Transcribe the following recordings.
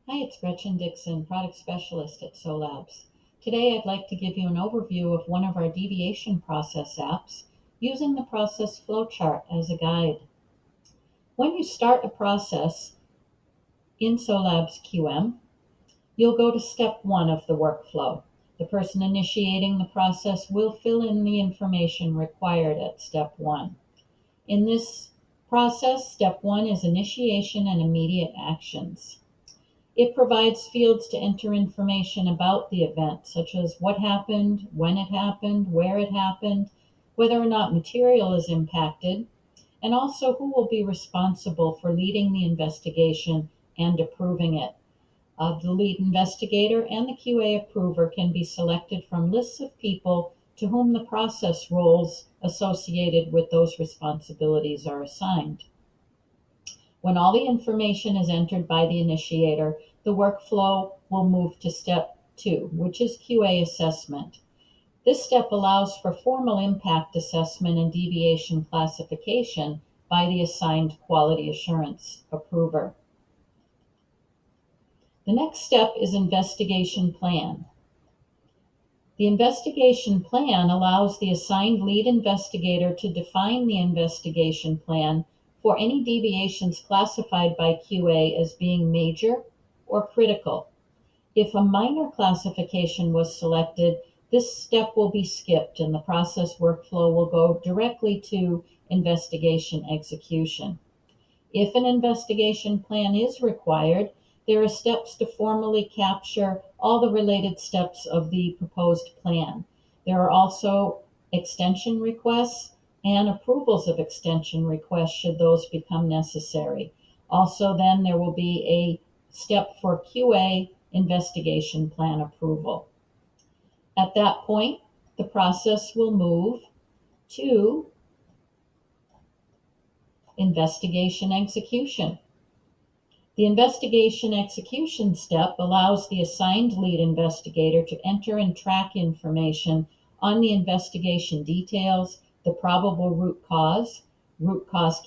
Hi, it's Gretchen Dixon, Product Specialist at SOLABS. Today I'd like to give you an overview of one of our deviation process apps using the Process Flowchart as a guide. When you start a process in SOLABS QM, you'll go to step 1 of the workflow. The person initiating the process will fill in the information required at step 1. In this process, step 1 is initiation and immediate actions. It provides fields to enter information about the event, such as what happened, when it happened, where it happened, whether or not material is impacted, and also who will be responsible for leading the investigation and approving it. The lead investigator and the QA approver can be selected from lists of people to whom the process roles associated with those responsibilities are assigned. When all the information is entered by the initiator, the workflow will move to step 2, which is QA assessment. This step allows for formal impact assessment and deviation classification by the assigned quality assurance approver. The next step is investigation plan. The investigation plan allows the assigned lead investigator to define the investigation plan for any deviations classified by QA as being major or critical. If a minor classification was selected, this step will be skipped and the process workflow will go directly to investigation execution. If an investigation plan is required, there are steps to formally capture all the related steps of the proposed plan. There are also extension requests and approvals of extension requests should those become necessary. Also, then there will be a step for QA investigation plan approval. At that point, the process will move to investigation execution. The investigation execution step allows the assigned lead investigator to enter and track information on the investigation details, the probable root cause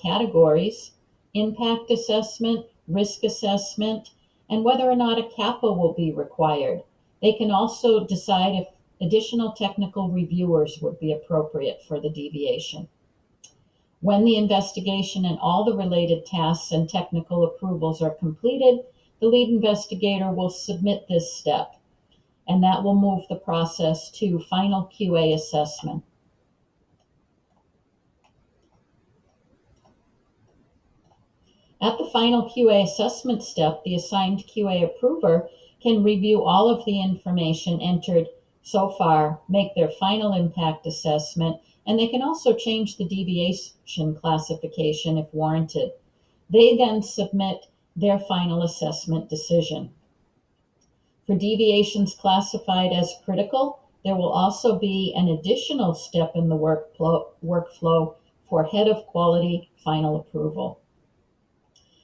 categories, impact assessment, risk assessment, and whether or not a CAPA will be required. They can also decide if additional technical reviewers would be appropriate for the deviation. When the investigation and all the related tasks and technical approvals are completed, the lead investigator will submit this step, and that will move the process to final QA assessment. At the final QA assessment step, the assigned QA approver can review all of the information entered so far, make their final impact assessment, and they can also change the deviation classification if warranted. They then submit their final assessment decision. For deviations classified as critical, there will also be an additional step in the workflow for head of quality final approval.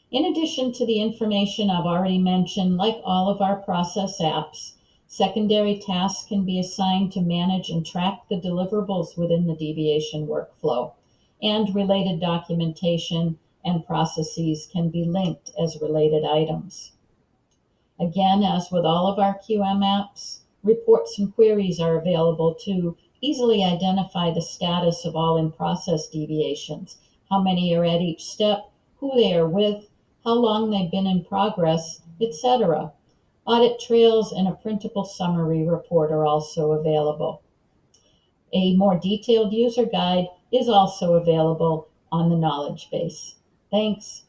In addition to the information I've already mentioned, like all of our process apps, secondary tasks can be assigned to manage and track the deliverables within the deviation workflow, and related documentation and processes can be linked as related items. Again, as with all of our QM apps, reports and queries are available to easily identify the status of all in-process deviations, how many are at each step, who they are with, how long they've been in progress, etc. Audit trails and a printable summary report are also available. A more detailed user guide is also available on the knowledge base. Thanks.